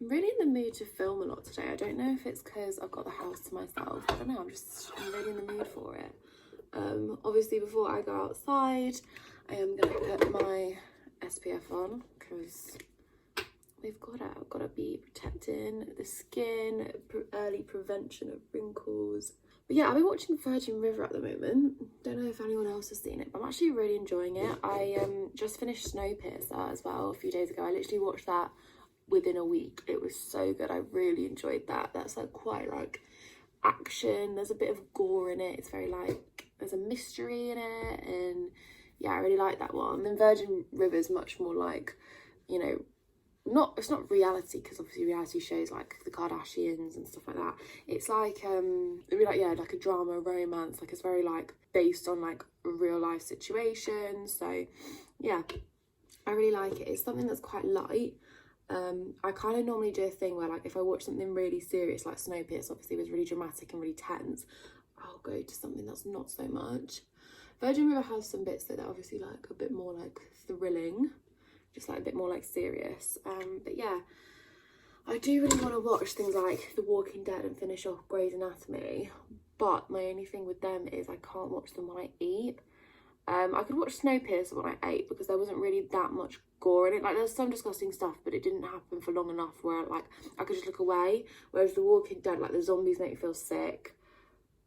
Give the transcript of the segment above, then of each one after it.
I'm really in the mood to film a lot today. I don't know if it's because I've got the house to myself. I don't know, I'm really in the mood for it. Obviously before I go outside, I am going to put my SPF on because I've got to be protecting the skin, early prevention of wrinkles. But yeah, I've been watching Virgin River at the moment. Don't know if anyone else has seen it, but I'm actually really enjoying it. I just finished Snowpiercer as well a few days ago. I literally watched that within a week. It was so good. I really enjoyed that. That's like quite like action. There's a bit of gore in it. It's very like, there's a mystery in it, and yeah, I really like that one. And then Virgin River is much more like, you know, it's not reality, because obviously reality shows like the Kardashians and stuff like that. It's like it'd be like, yeah, like a drama, romance. Like it's very like based on like real life situations. So yeah, I really like it. It's something that's quite light. I kind of normally do a thing where like if I watch something really serious like Snowpiercer obviously was really dramatic and really tense, I'll go to something that's not so much. Virgin River has some bits that are obviously like a bit more like thrilling, just like a bit more like serious. But yeah, I do really want to watch things like The Walking Dead and finish off Grey's Anatomy, but my only thing with them is I can't watch them when I eat. I could watch Snowpiercer when I ate because there wasn't really that much gore in it. Like there's some disgusting stuff, but it didn't happen for long enough where like I could just look away. Whereas The Walking Dead, like the zombies make you feel sick.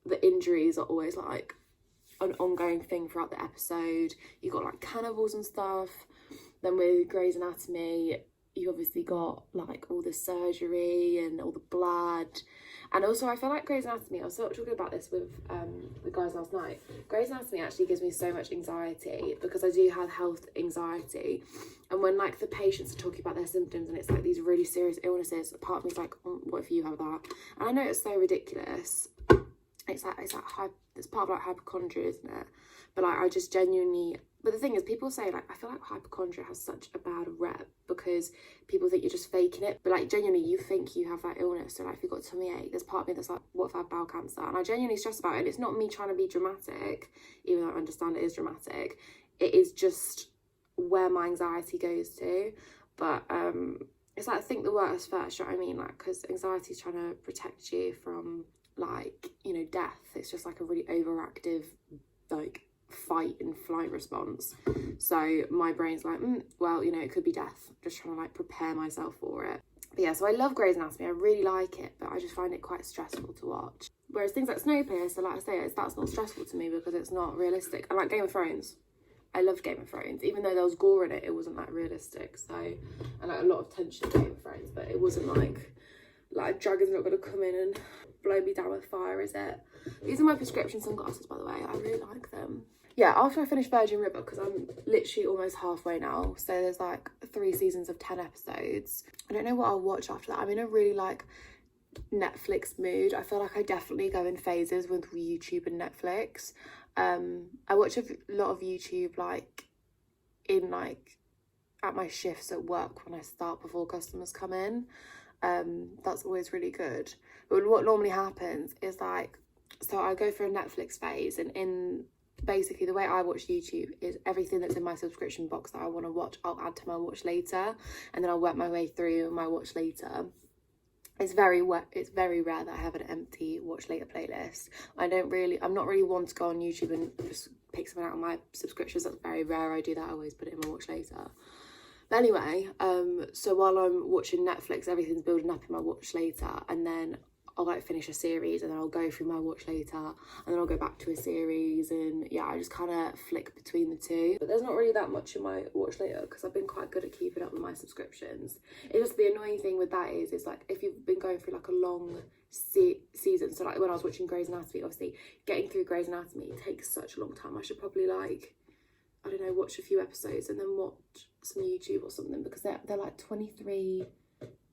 The injuries are always like an ongoing thing throughout the episode. You got like cannibals and stuff. Then with Grey's Anatomy, you obviously got like all the surgery and all the blood. And also I feel like Grey's Anatomy, I was sort of talking about this with the guys last night. Grey's Anatomy actually gives me so much anxiety because I do have health anxiety. And when like the patients are talking about their symptoms and it's like these really serious illnesses, part of me's like, oh, what if you have that? And I know it's so ridiculous. It's part of like hypochondria, isn't it? But like I just genuinely, but the thing is, people say like, I feel like hypochondria has such a bad rep because people think you're just faking it, but like genuinely you think you have that illness. So like if you've got tummy ache, there's part of me that's like, what if I have bowel cancer? And I genuinely stress about it. And it's not me trying to be dramatic, even though I understand it is dramatic. It is just where my anxiety goes to. But it's like, think the worst first, you know what I mean? Like, because anxiety is trying to protect you from like, you know, death. It's just like a really overactive like fight and flight response. So my brain's like, well, you know, it could be death. I'm just trying to like prepare myself for it. But yeah, so I love Grey's Anatomy. I really like it, but I just find it quite stressful to watch. Whereas things like Snowpiercer, like I say, that's not stressful to me because it's not realistic. I like Game of Thrones. I loved Game of Thrones, even though there was gore in it. It wasn't that realistic. So, and like a lot of tension in Game of Thrones, but it wasn't like a dragon's not going to come in and blow me down with fire, is it? These are my prescription sunglasses, by the way. I really like them. Yeah, after I finish Virgin River, because I'm literally almost halfway now, so there's like 3 seasons of 10 episodes. I don't know what I'll watch after that. I'm in a really like Netflix mood. I feel like I definitely go in phases with YouTube and Netflix. I watch a lot of YouTube like in like at my shifts at work when I start before customers come in. That's always really good. But what normally happens is like, so I go through a Netflix phase, and in basically the way I watch YouTube is everything that's in my subscription box that I want to watch, I'll add to my watch later, and then I'll work my way through my watch later. It's very rare that I have an empty watch later playlist. I'm not really one to go on YouTube and just pick something out of my subscriptions. That's very rare. I do that. I always put it in my watch later. But anyway, so while I'm watching Netflix, everything's building up in my watch later, and then I'll like finish a series, and then I'll go through my watch later, and then I'll go back to a series, and yeah, I just kind of flick between the two. But there's not really that much in my watch later because I've been quite good at keeping up with my subscriptions. It's just the annoying thing with that is like if you've been going through like a long season, so like when I was watching Grey's Anatomy, obviously getting through Grey's Anatomy takes such a long time. I should probably like, I don't know, watch a few episodes and then watch some YouTube or something, because they're like 23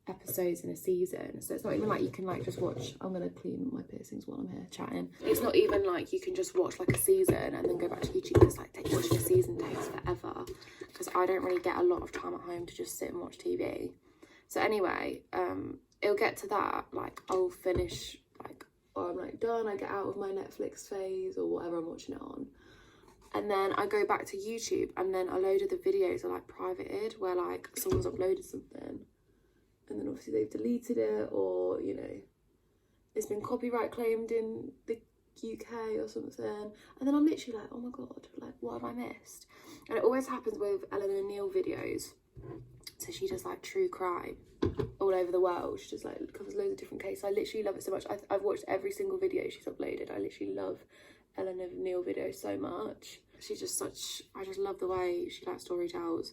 episodes in a season, so it's not even like you can like just watch. I'm gonna clean my piercings while I'm here chatting. It's not even like you can just watch like a season and then go back to YouTube. It's like watching a season takes forever, because I don't really get a lot of time at home to just sit and watch TV. So anyway, it'll get to that, like I'll finish like, or I'm like done, I get out of my Netflix phase or whatever I'm watching it on, and then I go back to YouTube, and then a load of the videos are like privated, where like someone's uploaded something, and then obviously they've deleted it, or, you know, it's been copyright claimed in the UK or something, and then I'm literally like, oh my god, like, what have I missed? And it always happens with Eleanor Neale videos. So she does like true crime all over the world. She just like covers loads of different cases. I literally love it so much. I've watched every single video she's uploaded. I literally love Eleanor Neale videos so much. She's just such, I just love the way she like story tells,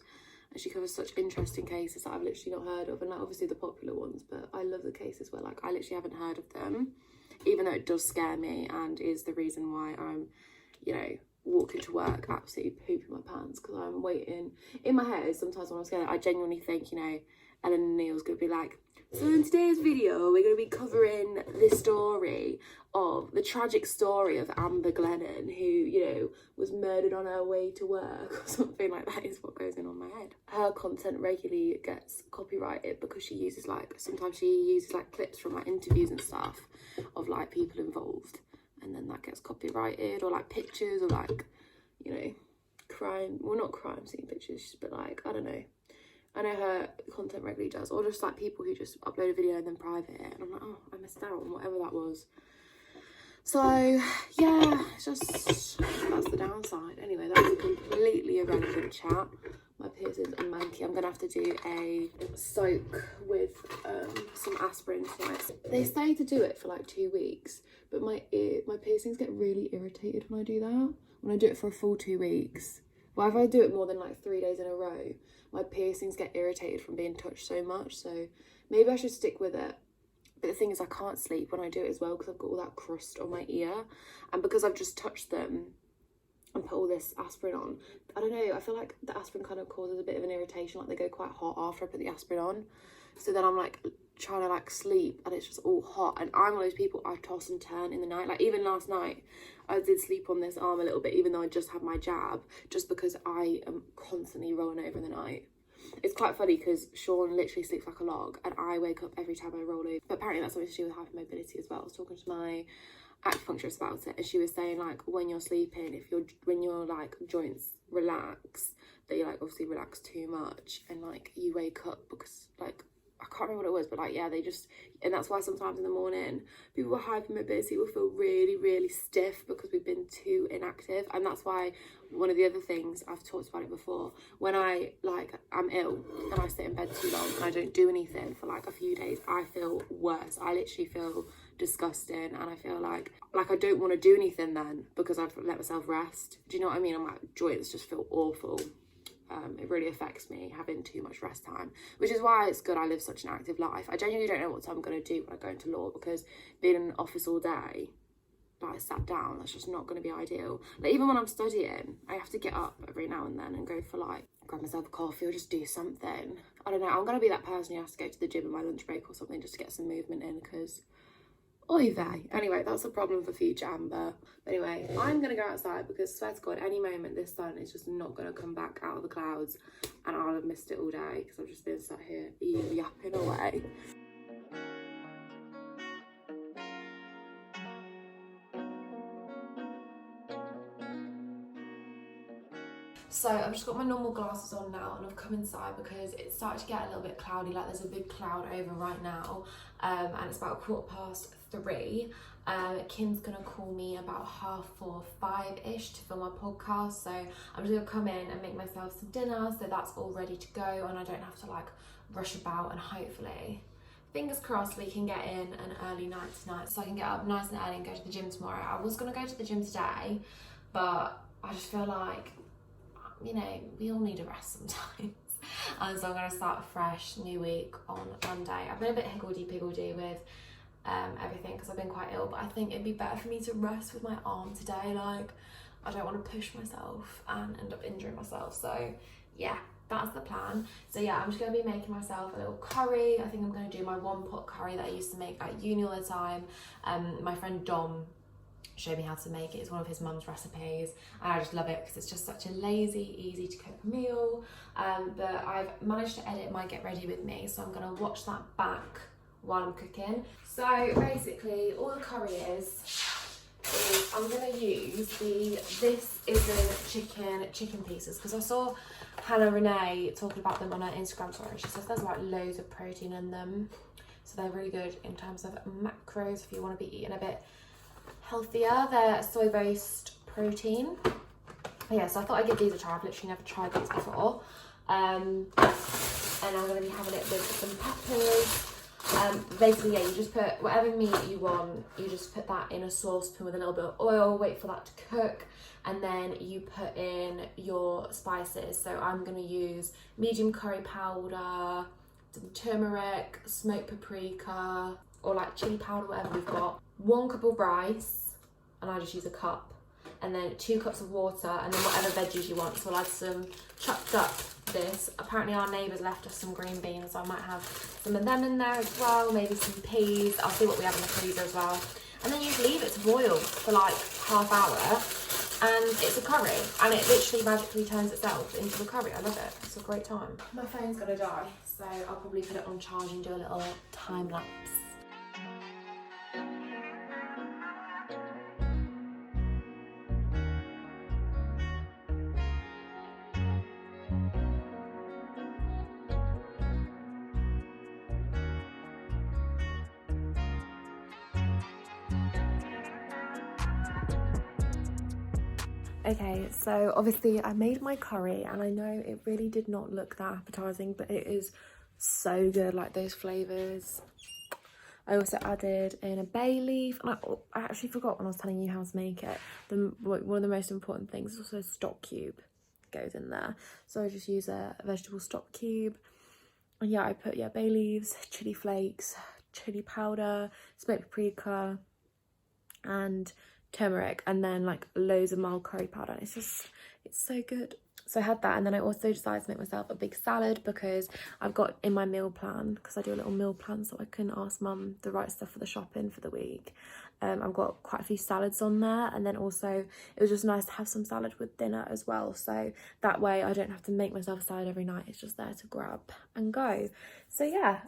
and she covers such interesting cases that I've literally not heard of, and like obviously the popular ones, but I love the cases where like I literally haven't heard of them, even though it does scare me and is the reason why I'm, you know, walking to work absolutely pooping my pants, because I'm waiting in my head. Sometimes when I'm scared, I genuinely think, you know, Eleanor Neale's gonna be like, so in today's video we're gonna be covering this story of the tragic story of Amber Glennon, who, you know, was murdered on her way to work, or something like that is what goes in on my head. Her content regularly gets copyrighted because she uses like, sometimes she uses like clips from like interviews and stuff of like people involved, and then that gets copyrighted, or like pictures, or like, you know, crime, well not crime scene pictures, but like, I don't know. I know her content regularly does, or just like people who just upload a video and then private it, and I'm like, oh, I missed out on whatever that was. So yeah, it's just, that's the downside. Anyway, that was a completely irrelevant chat. My piercings are manky. I'm gonna have to do a soak with some aspirin tonight. They say to do it for like 2 weeks, but my piercings get really irritated when I do that. When I do it for a full 2 weeks. Well, if I do it more than like 3 days in a row, my piercings get irritated from being touched so much. So maybe I should stick with it. But the thing is, I can't sleep when I do it as well, because I've got all that crust on my ear, and because I've just touched them and put all this aspirin on, I don't know, I feel like the aspirin kind of causes a bit of an irritation, like they go quite hot after I put the aspirin on. So then I'm like trying to like sleep and it's just all hot, and I'm one of those people, I toss and turn in the night. Like even last night I did sleep on this arm a little bit, even though I just had my jab, just because I am constantly rolling over in the night. It's quite funny because Sean literally sleeps like a log, and I wake up every time I roll over. But apparently that's something to do with hypermobility as well. I was talking to my acupuncturist about it, and she was saying like when you're sleeping, when your like joints relax, that you like obviously relax too much, and like you wake up because like, I can't remember what it was, but like, yeah, they just, and that's why sometimes in the morning people with hypermobility will feel really, really stiff because we've been too inactive. And that's why one of the other things, I've talked about it before, when I like I'm ill and I sit in bed too long and I don't do anything for like a few days, I feel worse. I literally feel disgusting, and I feel like I don't want to do anything then because I've let myself rest. Do you know what I mean? And my joints just feel awful. It really affects me having too much rest time, which is why it's good I live such an active life. I genuinely don't know what I'm going to do when I go into law, because being in an office all day, like sat down, that's just not going to be ideal. Like even when I'm studying, I have to get up every now and then and go for like, grab myself a coffee or just do something. I don't know, I'm going to be that person who has to go to the gym in my lunch break or something just to get some movement in, because oy vey. Anyway, that's a problem for future Amber. But anyway, I'm going to go outside because, swear to God, any moment this sun is just not going to come back out of the clouds, and I'll have missed it all day because I've just been sat here yapping away. So I've just got my normal glasses on now, and I've come inside because it's starting to get a little bit cloudy. Like there's a big cloud over right now, and it's about 3:15. Kim's gonna call me about 4:30, 5ish to film my podcast. So I'm just gonna come in and make myself some dinner, so that's all ready to go, and I don't have to like rush about, and hopefully, fingers crossed, we can get in an early night tonight, so I can get up nice and early and go to the gym tomorrow. I was gonna go to the gym today, but I just feel like, you know, we all need a rest sometimes. And so I'm going to start a fresh new week on Monday. I've been a bit higgledy-piggledy with everything because I've been quite ill, but I think it'd be better for me to rest with my arm today. Like, I don't want to push myself and end up injuring myself. So yeah, that's the plan. So yeah, I'm just going to be making myself a little curry. I think I'm going to do my one-pot curry that I used to make at uni all the time. My friend Dom showed me how to make it. It's one of his mum's recipes, and I just love it because it's just such a lazy, easy to cook meal. But I've managed to edit my get ready with me, so I'm going to watch that back while I'm cooking. So basically all the curry is is I'm going to use this isn't chicken pieces, because I saw Hannah Renee talking about them on her Instagram story. She says there's like loads of protein in them. So they're really good in terms of macros if you want to be eating a bit healthier. They're soy-based protein. Yeah, so I thought I'd give these a try. I've literally never tried these before. And I'm going to be having it with some peppers. Basically, yeah, you just put whatever meat you want, you just put that in a saucepan with a little bit of oil, wait for that to cook, and then you put in your spices. So I'm going to use medium curry powder, some turmeric, smoked paprika, or like chili powder, whatever we've got. 1 cup of rice, and I just use a cup. And then 2 cups of water, and then whatever veggies you want. So I'll add some chopped up this. Apparently our neighbours left us some green beans, so I might have some of them in there as well, maybe some peas. I'll see what we have in the freezer as well. And then you just leave it to boil for like half hour, and it's a curry, and it literally magically turns itself into a curry. I love it. It's a great time. My phone's gonna die, so I'll probably put it on charge and do a little time lapse. Okay, so obviously I made my curry, and I know it really did not look that appetizing, but it is so good, like those flavors. I also added in a bay leaf, and I actually forgot when I was telling you how to make it. One of the most important things is also a stock cube goes in there. So I just use a vegetable stock cube. And yeah, I put bay leaves, chili flakes, chili powder, smoked paprika, and turmeric, and then like loads of mild curry powder. It's so good. So I had that, and then I also decided to make myself a big salad, because I've got in my meal plan, because I do a little meal plan so I can ask mum the right stuff for the shopping for the week. I've got quite a few salads on there, and then also it was just nice to have some salad with dinner as well, so that way I don't have to make myself a salad every night. It's just there to grab and go. So yeah,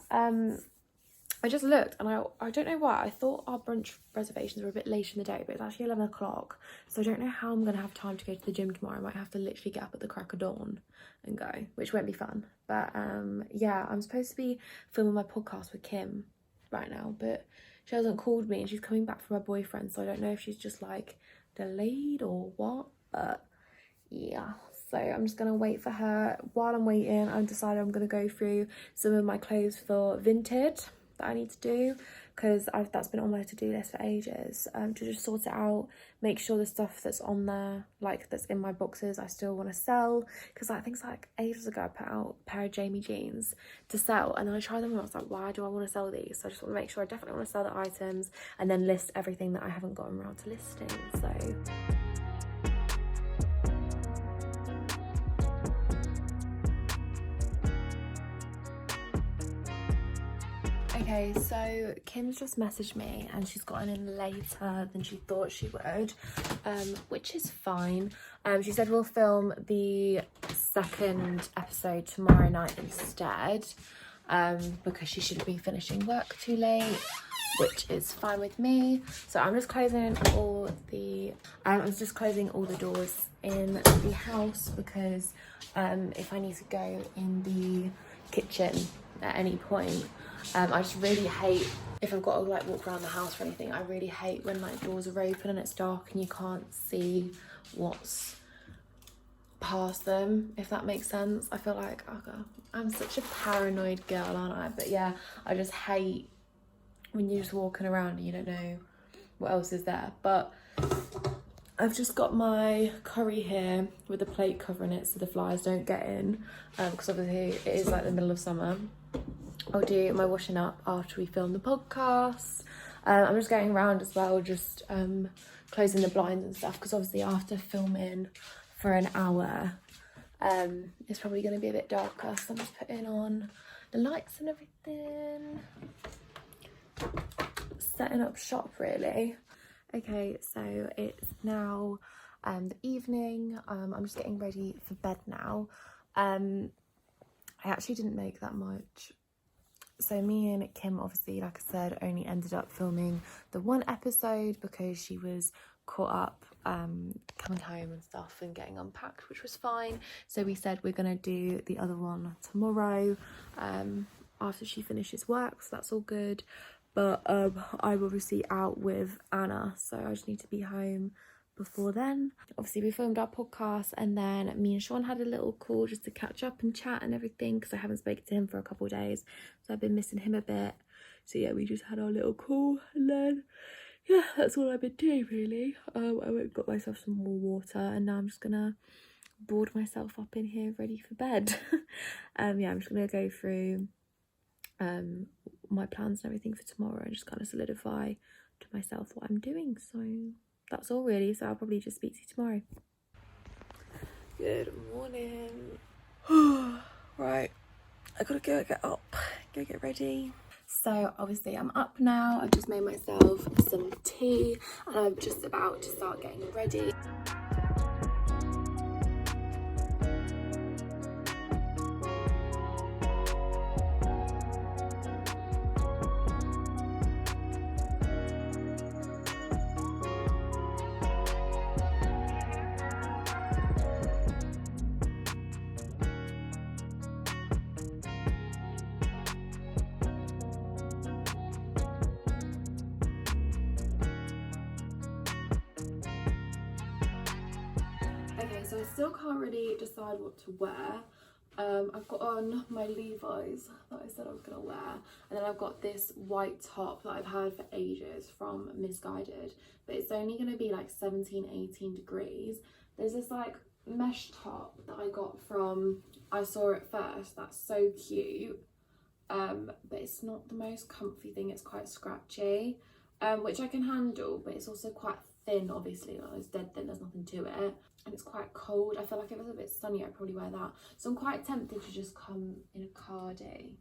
I just looked, and I don't know why, I thought our brunch reservations were a bit late in the day, but it's actually 11 o'clock. So I don't know how I'm going to have time to go to the gym tomorrow. I might have to literally get up at the crack of dawn and go, which won't be fun. But yeah, I'm supposed to be filming my podcast with Kim right now, but she hasn't called me, and she's coming back from her boyfriend. So I don't know if she's just like delayed or what, but yeah. So I'm just going to wait for her. While I'm waiting, I've decided I'm going to go through some of my clothes for Vinted that I need to do, because that's been on my to-do list for ages, to just sort it out, make sure the stuff that's on there, like that's in my boxes, I still want to sell, because I think it's like ages ago I put out a pair of Jamie jeans to sell, and then I tried them and I was like, why do I want to sell these? So I just want to make sure I definitely want to sell the items, and then list everything that I haven't gotten around to listing. So okay, so Kim's just messaged me, and she's gotten in later than she thought she would, which is fine. She said we'll film the second episode tomorrow night instead, because she shouldn't be finishing work too late, which is fine with me. So I'm just closing all the doors in the house, because if I need to go in the kitchen at any point, I just really hate, if I've got to like walk around the house or anything, I really hate when like doors are open and it's dark and you can't see what's past them, if that makes sense. I feel like, oh God, I'm such a paranoid girl, aren't I? But yeah, I just hate when you're just walking around and you don't know what else is there. But I've just got my curry here with a plate covering it so the flies don't get in, because obviously it is like the middle of summer. I'll do my washing up after we film the podcast. I'm just getting around as well, just closing the blinds and stuff, because obviously after filming for an hour, it's probably going to be a bit darker, so I'm just putting on the lights and everything, setting up shop really. Okay, so it's now the evening. I'm just getting ready for bed now. I actually didn't make that much. So me and Kim, obviously, like I said, only ended up filming the one episode because she was caught up coming home and stuff and getting unpacked, which was fine. So we said we're gonna do the other one tomorrow after she finishes work, so that's all good. But I'm obviously out with Anna, so I just need to be home before then. Obviously we filmed our podcast, and then me and Sean had a little call just to catch up and chat and everything, because I haven't spoken to him for a couple of days, so I've been missing him a bit. So yeah, we just had our little call, and then yeah, that's all I've been doing really. I went and got myself some more water, and now I'm just gonna board myself up in here ready for bed. Yeah, I'm just gonna go through my plans and everything for tomorrow and just kind of solidify to myself what I'm doing. So that's all really, so I'll probably just speak to you tomorrow. Good morning. Right, I gotta go get up, go get ready. So obviously I'm up now, I've just made myself some tea and I'm just about to start getting ready. So I still can't really decide what to wear. I've got on my Levi's that I said I was going to wear, and then I've got this white top that I've had for ages from Misguided, but it's only going to be like 17-18 degrees. There's this like mesh top that I got from I Saw It First, that's so cute, but it's not the most comfy thing. It's quite scratchy, which I can handle, but it's also quite thin, obviously, like it's dead thin, there's nothing to it, and it's quite cold. I feel like if it was a bit sunny I'd probably wear that, so I'm quite tempted to just come in a cardi,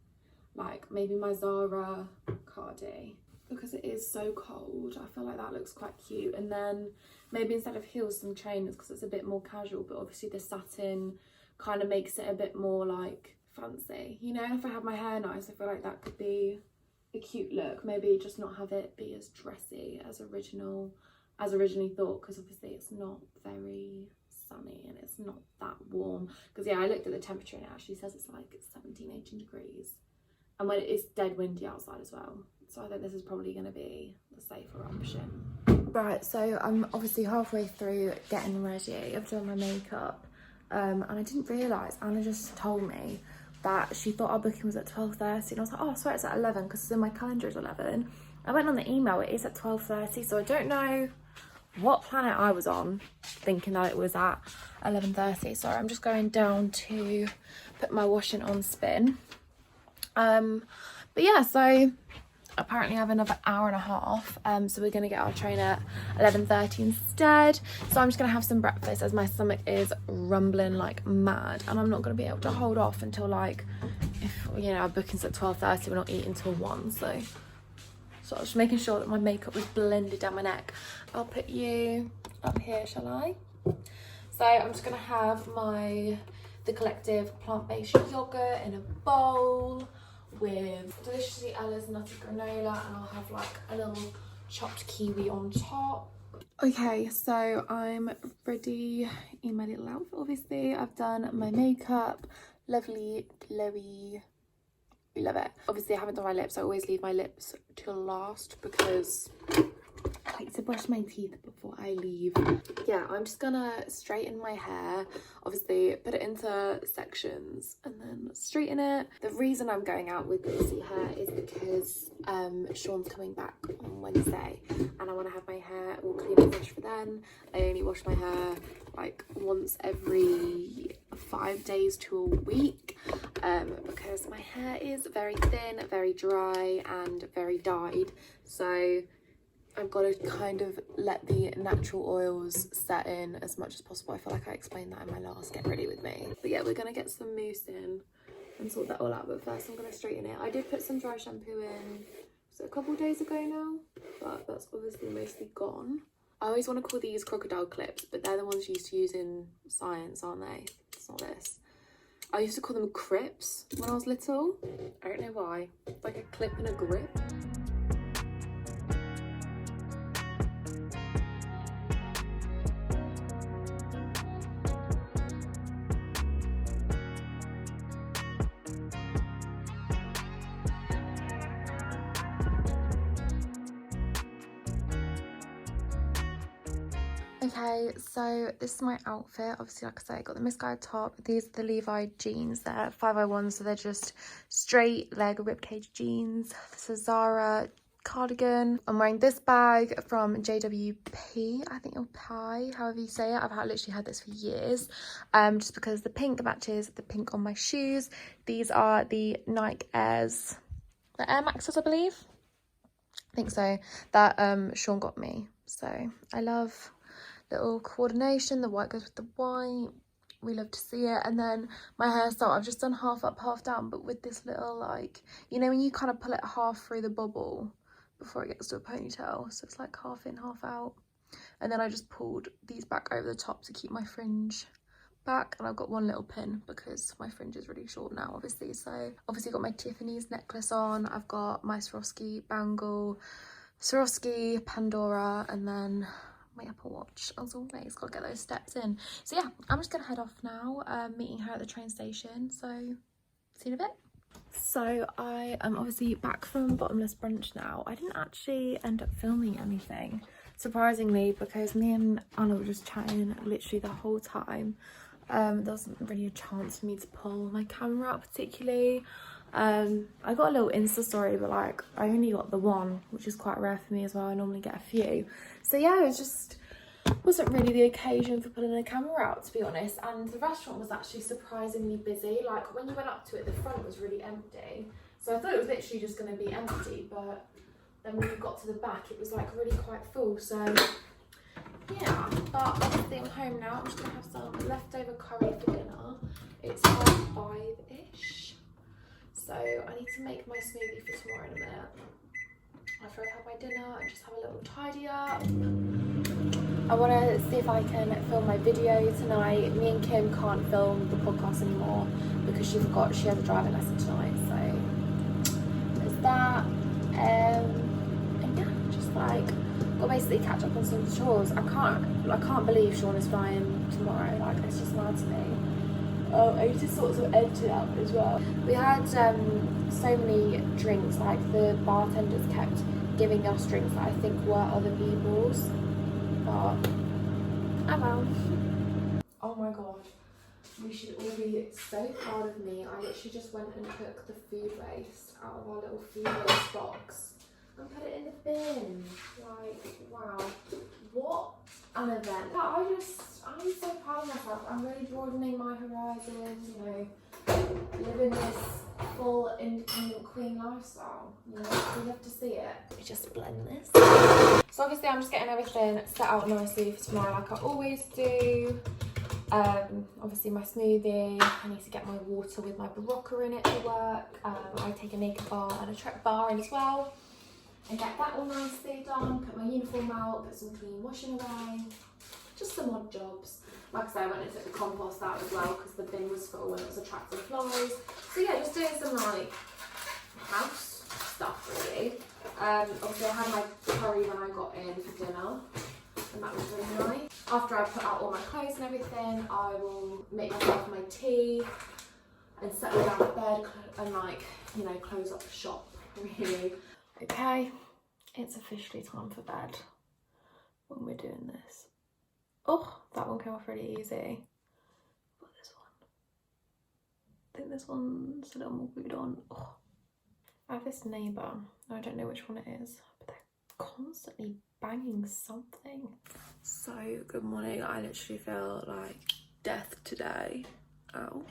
like maybe my Zara cardi, because it is so cold. I feel like that looks quite cute, and then maybe instead of heels some trainers, because it's a bit more casual, but obviously the satin kind of makes it a bit more like fancy, you know. If I had my hair nice, I feel like that could be a cute look. Maybe just not have it be as dressy as originally thought, because obviously it's not very sunny and it's not that warm. Because yeah, I looked at the temperature and it actually says it's like 17-18 degrees, and when it's dead windy outside as well, so I think this is probably going to be the safer option. Right, so I'm obviously halfway through getting ready. I've done my makeup, and I didn't realise, Anna just told me that she thought our booking was at 12:30, and I was like, oh, I swear it's at 11 because in my calendar it's 11. I went on the email, it is at 12:30, so I don't know what planet I was on thinking that it was at 11:30. So I'm just going down to put my washing on spin. But yeah, so apparently I have another hour and a half, so we're gonna get our train at 11:30 instead. So I'm just gonna have some breakfast, as my stomach is rumbling like mad, and I'm not gonna be able to hold off until, like, if you know our booking's at 12:30, we're not eating till 1. So I was just making sure that my makeup was blended down my neck. I'll put you up here, shall I? So I'm just gonna have the Collective plant-based yogurt in a bowl with Deliciously Ella's nutty granola, and I'll have like a little chopped kiwi on top. Okay, so I'm ready in my little outfit. Obviously I've done my makeup, lovely glowy, we love it. Obviously I haven't done my lips. I always leave my lips till last because I like to brush my teeth before I leave. Yeah, I'm just gonna straighten my hair, obviously put it into sections and then straighten it. The reason I'm going out with greasy hair is because Sean's coming back on Wednesday and I want to have my hair all clean and fresh for then. I only wash my hair like once every 5 days to a week, because my hair is very thin, very dry and very dyed, so I've got to kind of let the natural oils set in as much as possible. I feel like I explained that in my last Get Ready With Me. But yeah, we're going to get some mousse in and sort that all out, but first I'm going to straighten it. I did put some dry shampoo in, was it a couple of days ago now? But that's obviously mostly gone. I always want to call these crocodile clips, but they're the ones you used to use in science, aren't they? It's not this. I used to call them crips when I was little. I don't know why. It's like a clip and a grip. Okay, so this is my outfit. Obviously, like I say, I got the misguided top. These are the Levi jeans. They're 501, so they're just straight leg ribcage jeans. This is Zara cardigan. I'm wearing this bag from JWP, I think, or Pi, however you say it. I've literally had this for years, just because the pink matches the pink on my shoes. These are the Nike Airs, the Air Maxes, I believe. I think so, that Sean got me. So I love little coordination. The white goes with the white. We love to see it. And then my hairstyle, I've just done half up, half down, but with this little, like, you know, when you kind of pull it half through the bubble before it gets to a ponytail, so it's like half in, half out. And then I just pulled these back over the top to keep my fringe back, and I've got one little pin because my fringe is really short now, obviously. So obviously got my Tiffany's necklace on. I've got my Swarovski bangle, Swarovski, Pandora, and then my Apple Watch, as always. Gotta get those steps in. So yeah, I'm just gonna head off now, meeting her at the train station. So see you in a bit. So I am obviously back from Bottomless Brunch now. I didn't actually end up filming anything, surprisingly, because me and Anna were just chatting literally the whole time. There wasn't really a chance for me to pull my camera out particularly. I got a little Insta story, but like I only got the one, which is quite rare for me as well. I normally get a few. So yeah, it just wasn't really the occasion for pulling a camera out, to be honest. And the restaurant was actually surprisingly busy. Like when you went up to it, the front was really empty. So I thought it was literally just going to be empty, but then when you got to the back, it was like really quite full. So yeah, but obviously I'm home now. I'm just going to have some leftover curry for dinner. It's 5:05-ish. So I need to make my smoothie for tomorrow in a minute. After I've had my dinner and just have a little tidy up. I want to see if I can film my video tonight. Me and Kim can't film the podcast anymore because she forgot she has a driving lesson tonight. So there's that. And yeah, just like got to basically catch up on some chores. I can't believe Sean is flying tomorrow. Like it's just mad to me. I need to sort of edit it out as well. We had so many drinks, like the bartenders kept giving us drinks that I think were other people's, but oh well. Oh my god, we should all be so proud of me. I literally just went and took the food waste out of our little food waste box and put it in the bin. Like, wow, what an event. I'm so proud of myself. I'm really broadening my horizons, you know, living this full independent queen lifestyle. You know, we love to see it. Let me just blend this. So obviously I'm just getting everything set out nicely for tomorrow like I always do. Obviously my smoothie, I need to get my water with my Barocca in it to work. I take a naked bar and a Trek bar in as well. And get that all nicely done, put my uniform out, put some clean washing away. Just some odd jobs. Like I said, I went and took the compost out as well because the bin was full and it was attracting flies. So yeah, just doing some like house stuff really. Obviously I had my curry when I got in for dinner and that was really nice. After I put out all my clothes and everything, I will make myself my tea and settle down at bed and like, you know, close up shop really. Okay, it's officially time for bed when we're doing this. Oh, that one came off really easy. But this one, I think this one's a little more glued on. Oh. I have this neighbour, I don't know which one it is, but they're constantly banging something. So, good morning. I literally feel like death today. Ow.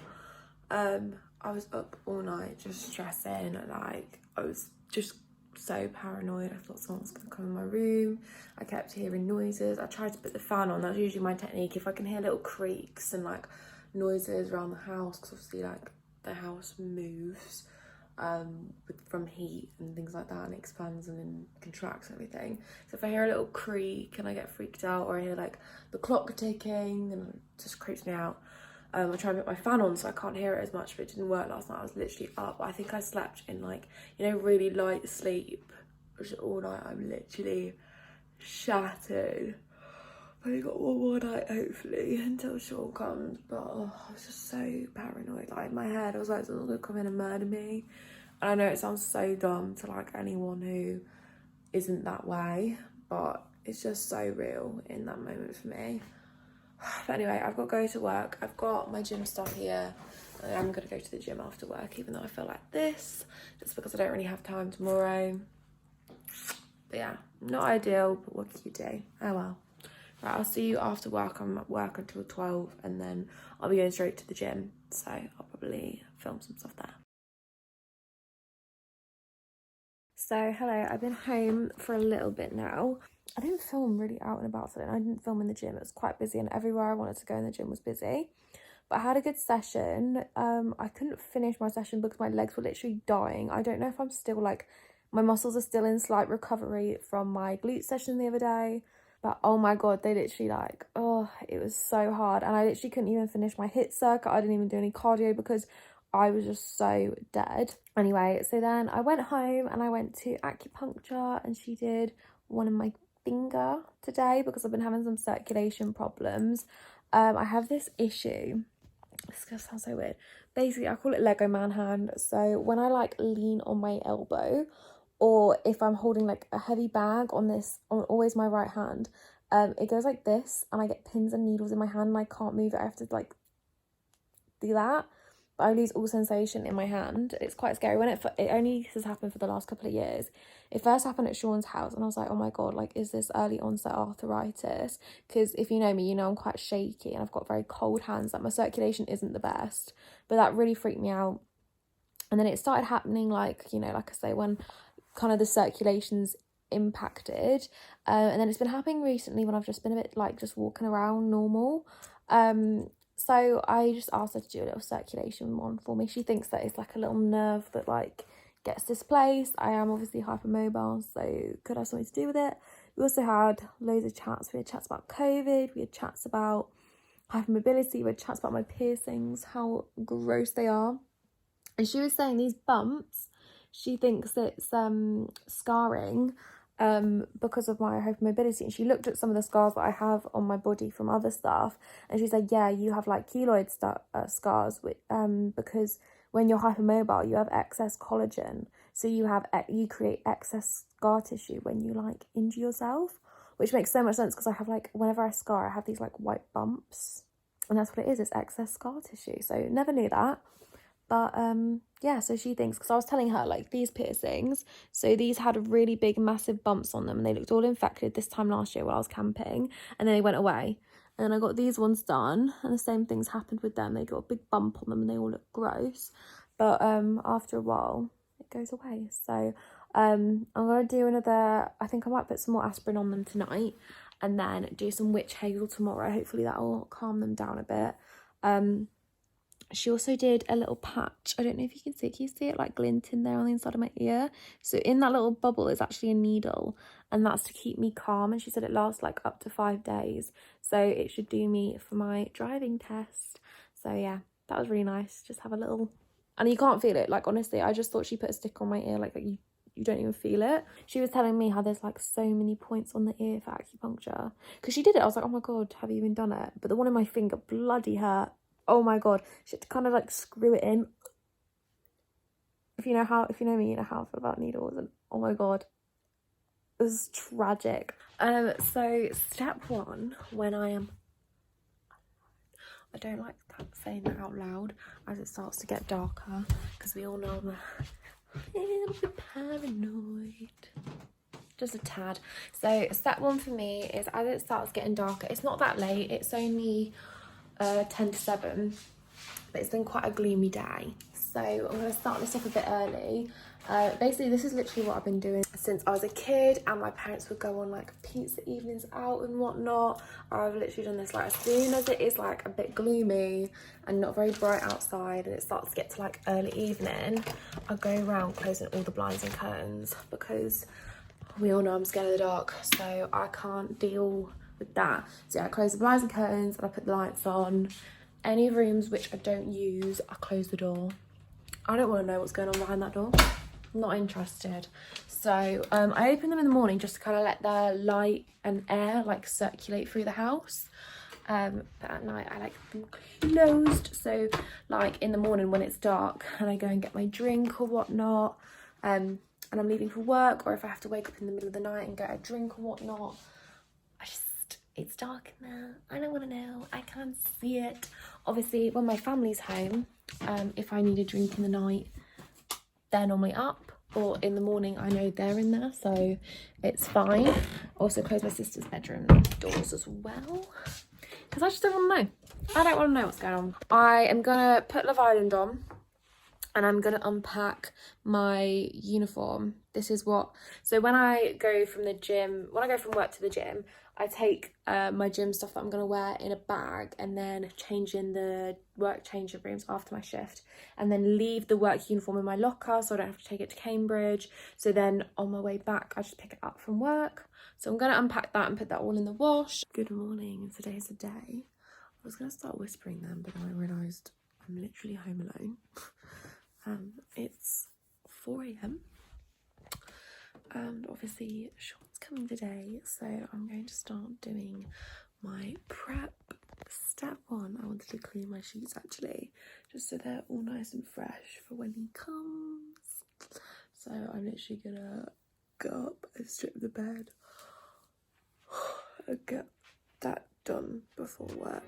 I was up all night just stressing, like I was just so paranoid. I thought someone was going to come in my room. I kept hearing noises. I tried to put the fan on. That's usually my technique. If I can hear little creaks and like noises around the house, because obviously like the house moves from heat and things like that, and expands and then contracts and everything. So if I hear a little creak and I get freaked out, or I hear like the clock ticking, then it just creeps me out. I try and put my fan on so I can't hear it as much, but it didn't work last night. I was literally up. I think I slept in like, you know, really light sleep all night. I'm literally shattered. I've only got one more night hopefully until Sean comes, but oh, I was just so paranoid. Like in my head I was like, someone's gonna come in and murder me. And I know it sounds so dumb to like anyone who isn't that way, but it's just so real in that moment for me. But anyway, I've got to go to work. I've got my gym stuff here. I'm going to go to the gym after work, even though I feel like this, just because I don't really have time tomorrow. But yeah, not ideal, but what can you do? Oh well. Right, I'll see you after work. I'm at work until 12, and then I'll be going straight to the gym. So I'll probably film some stuff there. So hello, I've been home for a little bit now. I didn't film really out and about today. I didn't film in the gym. It was quite busy, and everywhere I wanted to go in the gym was busy. But I had a good session. I couldn't finish my session because my legs were literally dying. I don't know if I'm still like, my muscles are still in slight recovery from my glute session the other day. But oh my God, they literally like, oh, it was so hard. And I literally couldn't even finish my HIIT circuit. I didn't even do any cardio because I was just so dead. Anyway, so then I went home and I went to acupuncture, and she did one in my finger today because I've been having some circulation problems. I have this issue. This is gonna sound so weird. Basically, I call it Lego man hand. So when I like lean on my elbow, or if I'm holding like a heavy bag on always my right hand, it goes like this, and I get pins and needles in my hand, and I can't move it. I have to like do that. But I lose all sensation in my hand. It's quite scary. When it only has happened for the last couple of years. It first happened at Sean's house, and I was like, oh my God, like, is this early onset arthritis? Because if you know me, you know I'm quite shaky and I've got very cold hands. Like, my circulation isn't the best, but that really freaked me out. And then it started happening, like, you know, like I say, when kind of the circulation's impacted. And then it's been happening recently when I've just been a bit like just walking around normal. So I just asked her to do a little circulation one for me. She thinks that it's like a little nerve that like gets displaced. I am obviously hypermobile, so could have something to do with it. We also had loads of chats. We had chats about COVID. We had chats about hypermobility. We had chats about my piercings, how gross they are. And she was saying these bumps, she thinks it's scarring because of my hypermobility. And she looked at some of the scars that I have on my body from other stuff, and she said, yeah, you have like keloid scars because when you're hypermobile you have excess collagen, so you create excess scar tissue when you like injure yourself, which makes so much sense because I have like, whenever I scar I have these like white bumps, and that's what it is, it's excess scar tissue. So never knew that. But yeah, so she thinks, because I was telling her like these piercings, so these had really big massive bumps on them, and they looked all infected this time last year while I was camping, and then they went away. And then I got these ones done, and the same things happened with them. They got a big bump on them and they all look gross, but after a while it goes away. So I'm gonna do another, I think I might put some more aspirin on them tonight, and then do some witch hazel tomorrow. Hopefully that will calm them down a bit. She also did a little patch. I don't know if you can see it like glinting there on the inside of my ear? So in that little bubble is actually a needle, and that's to keep me calm. And she said it lasts like up to 5 days. So it should do me for my driving test. So yeah, that was really nice. Just have a little, and you can't feel it. Like, honestly, I just thought she put a stick on my ear, like you don't even feel it. She was telling me how there's like so many points on the ear for acupuncture. Because she did it, I was like, oh my God, have you even done it? But the one in my finger bloody hurt. Oh my God, she had to kind of like screw it in. If you know me, you know how I feel about needles, and oh my God, it was tragic. So step one, when I don't like saying that out loud as it starts to get darker, because we all know I'm a little bit paranoid. Just a tad. So step one for me is, as it starts getting darker, it's not that late, it's only 10 to 7, but it's been quite a gloomy day, so I'm going to start this off a bit early. Basically this is literally what I've been doing since I was a kid, and my parents would go on like pizza evenings out and whatnot. I've literally done this like as soon as it is like a bit gloomy and not very bright outside, and it starts to get to like early evening, I go around closing all the blinds and curtains, because we all know I'm scared of the dark, so I can't deal with that. So yeah, I close the blinds and curtains, and I put the lights on. Any rooms which I don't use, I close the door. I don't want to know what's going on behind that door. I'm not interested. So I open them in the morning just to kind of let the light and air like circulate through the house. But at night I like them closed, so like in the morning when it's dark and I go and get my drink or whatnot, and I'm leaving for work, or if I have to wake up in the middle of the night and get a drink or whatnot, it's dark in there. I don't want to know. I can't see it. Obviously, when my family's home, if I need a drink in the night, they're normally up, or in the morning I know they're in there, so it's fine. Also close my sister's bedroom doors as well, because I just don't want to know. I don't want to know what's going on. I am gonna put Love Island on, and I'm gonna unpack my uniform. This is what, so when I go from the gym, when I go from work to the gym, I take my gym stuff that I'm gonna wear in a bag, and then change in the work changing rooms after my shift, and then leave the work uniform in my locker so I don't have to take it to Cambridge. So then on my way back, I just pick it up from work. So I'm gonna unpack that and put that all in the wash. Good morning, today's the day. I was gonna start whispering then, but then I realised I'm literally home alone. It's 4 a.m. and obviously Sean's coming today, so I'm going to start doing my prep. Step one, I wanted to clean my sheets actually, just so they're all nice and fresh for when he comes. So I'm literally gonna go up and strip the bed and get that done before work.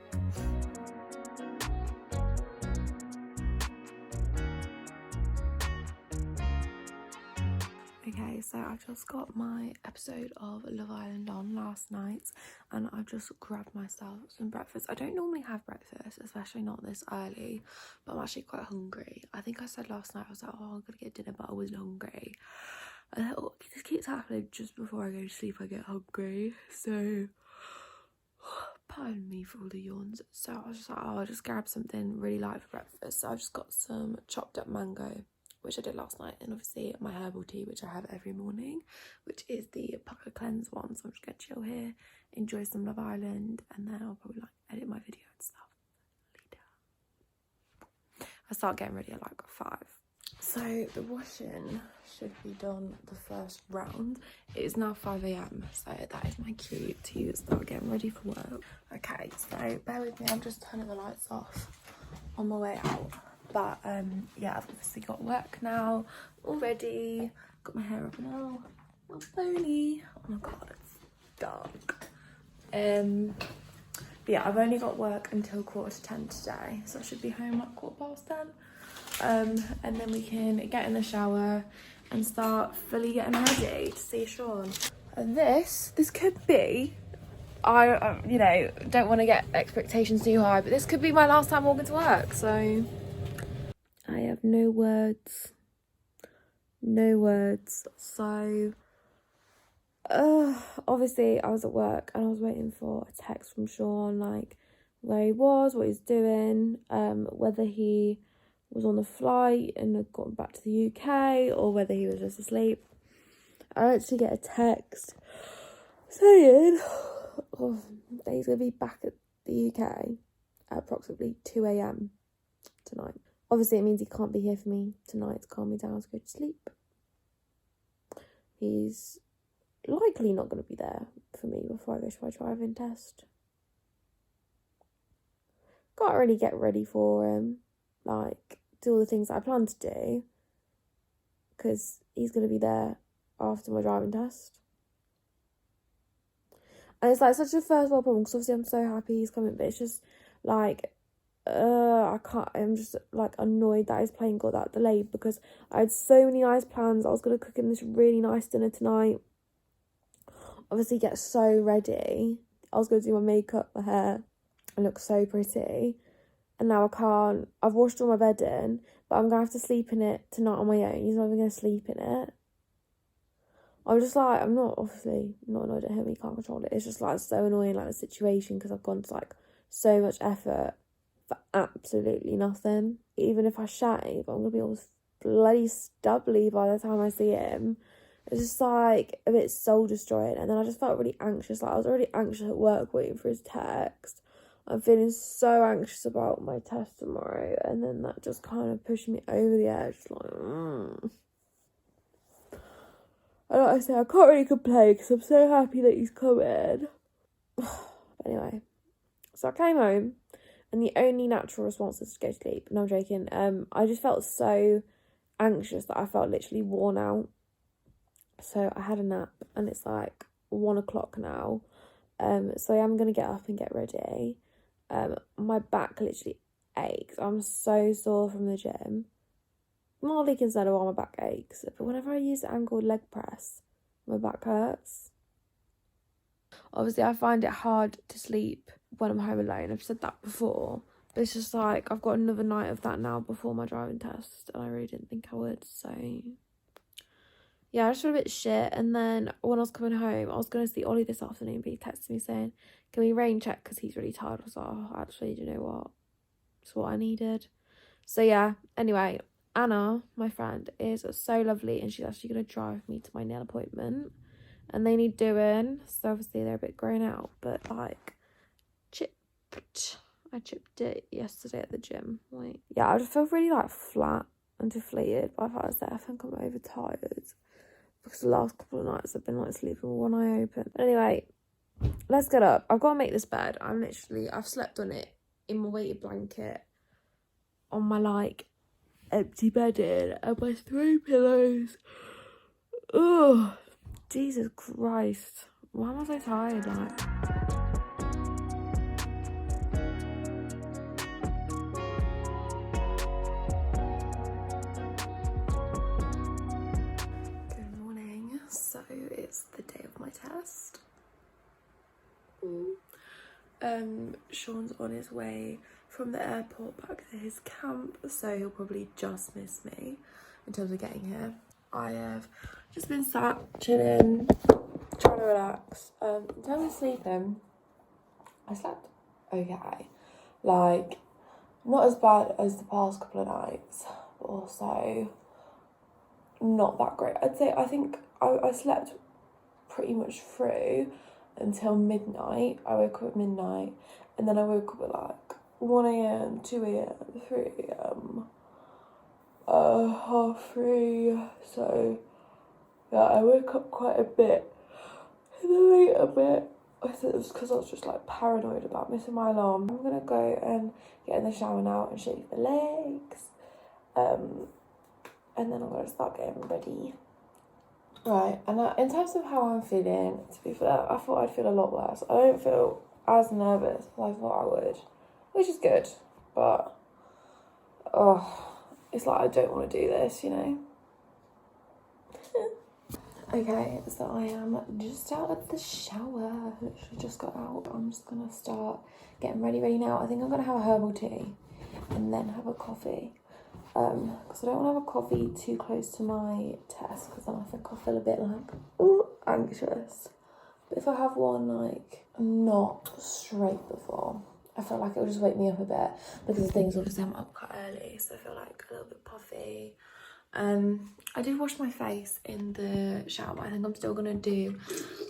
Okay, so I've just got my episode of Love Island on last night, and I've just grabbed myself some breakfast. I don't normally have breakfast, especially not this early, but I'm actually quite hungry. I think I said last night, I was like, oh, I'm gonna get dinner, but I wasn't hungry. And I thought, this keeps happening just before I go to sleep, I get hungry. So, pardon me for all the yawns. So I was just like, oh, I'll just grab something really light for breakfast. So I've just got some chopped up mango, which I did last night, and obviously my herbal tea, which I have every morning, which is the Pucker Cleanse one. So I'm just gonna chill here, enjoy some Love Island, and then I'll probably like edit my video and stuff later. I start getting ready at like 5. So the washing should be done the first round. It is now 5 a.m, so that is my cue to start getting ready for work. Okay, so bear with me, I'm just turning the lights off on my way out. But yeah, I've obviously got work now already. Got my hair up now. My pony. Oh my god, it's dark. But yeah, I've only got work until 9:45 today, so I should be home like 10:15. And then we can get in the shower and start fully getting ready to see Sean. And this could be, I you know, don't want to get expectations too high, but this could be my last time walking to work, so I have no words. So obviously I was at work and I was waiting for a text from Sean, like where he was, what he's doing, whether he was on the flight and had gotten back to the UK or whether he was just asleep. I actually get a text saying that he's going to be back at the UK at approximately 2 a.m. tonight. Obviously, it means he can't be here for me tonight to calm me down to go to sleep. He's likely not going to be there for me before I go to my driving test. Can't really get ready for him, like do all the things that I plan to do, because he's going to be there after my driving test. And it's like such a first world problem, because obviously I'm so happy he's coming, but it's just like, I can't, I'm just like annoyed that his plane got that delayed, because I had so many nice plans. I was going to cook him this really nice dinner tonight, obviously get so ready. I was going to do my makeup, my hair, and look so pretty, and now I can't. I've washed all my bedding, but I'm going to have to sleep in it tonight on my own. He's not even going to sleep in it. I'm just like, I'm not, obviously not annoyed at him, he can't control it. It's just like so annoying, like the situation, because I've gone to like so much effort for absolutely nothing. Even if I shave, I'm gonna be all bloody stubbly by the time I see him. It's just like a bit soul destroying. And then I just felt really anxious. Like I was already anxious at work waiting for his text. I'm feeling so anxious about my test tomorrow, and then that just kind of pushed me over the edge. Like, And like I say, I can't really complain because I'm so happy that he's coming. But anyway, so I came home, and the only natural response was to go to sleep. No, I'm joking. I just felt so anxious that I felt literally worn out. So I had a nap, and it's like 1 o'clock now. So I am going to get up and get ready. My back literally aches. I'm so sore from the gym. Mildly consider why my back aches, but whenever I use the angled leg press, my back hurts. Obviously, I find it hard to sleep when I'm home alone. I've said that before. But it's just like, I've got another night of that now before my driving test, and I really didn't think I would, so... Yeah, I just feel a bit shit. And then when I was coming home, I was going to see Ollie this afternoon, but he texted me saying, can we rain check, because he's really tired. I was like, oh, actually, do you know what? It's what I needed. So yeah, anyway, Anna, my friend, is so lovely, and she's actually going to drive me to my nail appointment, and they need doing, so obviously they're a bit grown out, but like I chipped it yesterday at the gym. Like, yeah, I just feel really like flat and deflated. But I think I'm overtired because the last couple of nights I've been like sleeping with one eye open. But anyway, let's get up. I've got to make this bed. I've slept on it in my weighted blanket on my like empty bedding and my 3 pillows. Ugh, Jesus Christ, why am I so tired? Like, good morning. So it's the day of my test. Sean's on his way from the airport back to his camp, so he'll probably just miss me in terms of getting here. I have just been sat chilling, trying to relax. In terms of sleeping, I slept okay. Like, not as bad as the past couple of nights, but also not that great. I think I slept pretty much through until midnight. I woke up at midnight, and then I woke up at like 1 a.m, 2 a.m, 3 a.m, 3:30. So yeah, I woke up quite a bit in the later bit. I think it was because I was just like paranoid about missing my alarm. I'm gonna go and get in the shower now and shave the legs, and then I'm gonna start getting ready. Right, and in terms of how I'm feeling, to be fair, I thought I'd feel a lot worse. I don't feel as nervous as I thought I would, which is good, but it's like I don't want to do this, you know. Okay, so I am just out of the shower. Literally just got out. I'm just gonna start getting ready now. I think I'm gonna have a herbal tea and then have a coffee. Because I don't want to have a coffee too close to my test, because then I think I'll feel a bit like anxious. But if I have one like not straight before, I feel like it will just wake me up a bit, because the things obviously I'm up quite early, so I feel like a little bit puffy. I did wash my face in the shower, but I think I'm still gonna do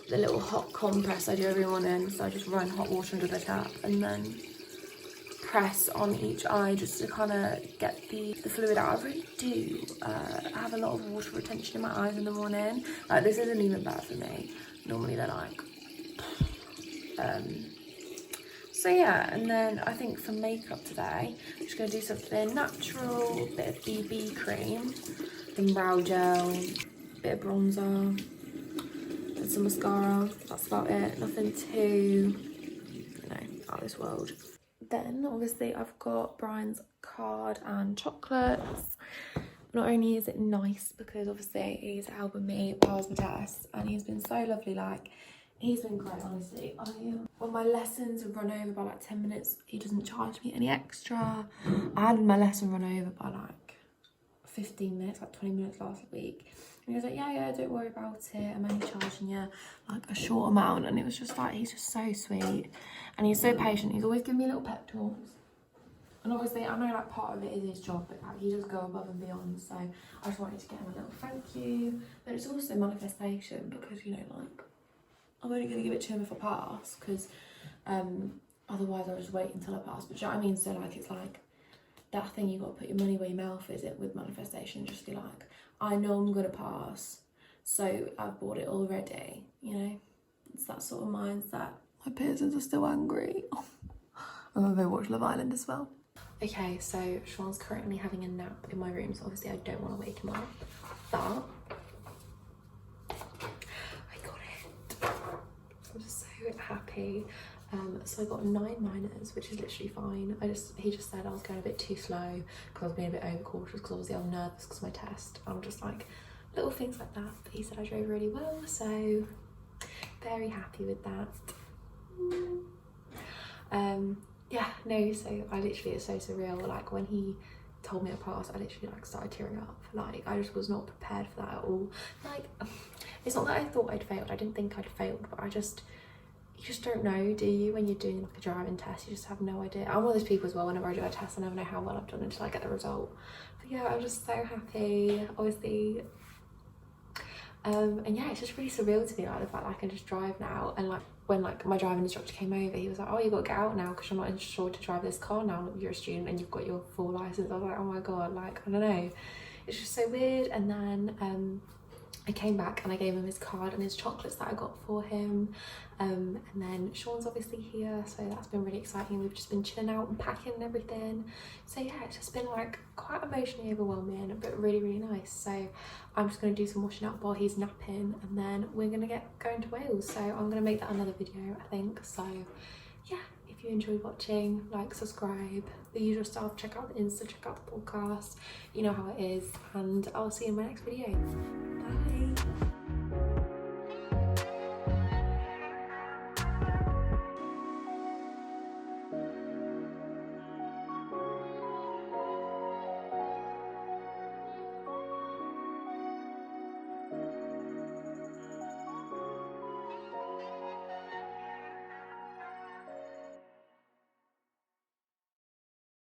the little hot compress I do every morning. So I just run hot water under the tap and then press on each eye just to kind of get the fluid out. I really do have a lot of water retention in my eyes in the morning. Like, this isn't even bad for me. Normally they're like so yeah. And then I think for makeup today, I'm just going to do something natural, bit of BB cream, some brow gel, bit of bronzer, and some mascara. That's about it. Nothing too, you know, out of this world. Then obviously I've got Brian's card and chocolates. Not only is it nice because obviously he's helping me pass my test, and he's been so lovely. Like, he's been great, honestly. When my lessons run over by like 10 minutes, he doesn't charge me any extra. I had my lesson run over by like 15 minutes, like 20 minutes last week. And he was like, yeah, don't worry about it. I'm only charging you like a short amount. And it was just like, he's just so sweet. And he's so patient. He's always giving me little pep talks. And obviously, I know like part of it is his job, but like he does go above and beyond. So I just wanted to get him a little thank you. But it's also manifestation, because, you know, like, I'm only going to give it to him if I pass, because otherwise I'll just wait until I pass. But do you know what I mean? So like, it's like that thing, you got to put your money where your mouth is, it with manifestation. Just be like, I know I'm going to pass, so I've bought it already, you know? It's that sort of mindset. My piercings are still angry. I'm going to go watch Love Island as well. Okay, so Sean's currently having a nap in my room, so obviously I don't want to wake him up, but I got it. I'm just so happy. happy. So I got 9 minors, which is literally fine. He just said I was going a bit too slow because I was being a bit overcautious because obviously I'm nervous because of my test. I'm just like little things like that. But he said I drove really well, so very happy with that. Yeah, no, so I literally, it's so surreal. Like when he told me I passed, I literally like started tearing up. Like I just was not prepared for that at all. Like it's not that I thought I'd failed, I didn't think I'd failed, but you just don't know, do you, when you're doing like a driving test? You just have no idea. I'm one of those people as well, whenever I do a test I never know how well I've done until I get the result. But yeah, I'm just so happy, obviously. And yeah, it's just really surreal to me, like the fact that I can just drive now. And like when like my driving instructor came over, he was like, oh, you got to get out now because you're not insured to drive this car now that you're a student and you've got your full license. I was like, oh my god, like I don't know, it's just so weird. And then I came back and I gave him his card and his chocolates that I got for him. And then Sean's obviously here, so that's been really exciting. We've just been chilling out and packing and everything. So yeah, it's just been like quite emotionally overwhelming, but really, really nice. So I'm just going to do some washing up while he's napping, and then we're going to get going to Wales. So I'm going to make that another video, I think. So yeah, if you enjoyed watching, like, subscribe, the usual stuff. Check out the Insta, check out the podcast, you know how it is, and I'll see you in my next video.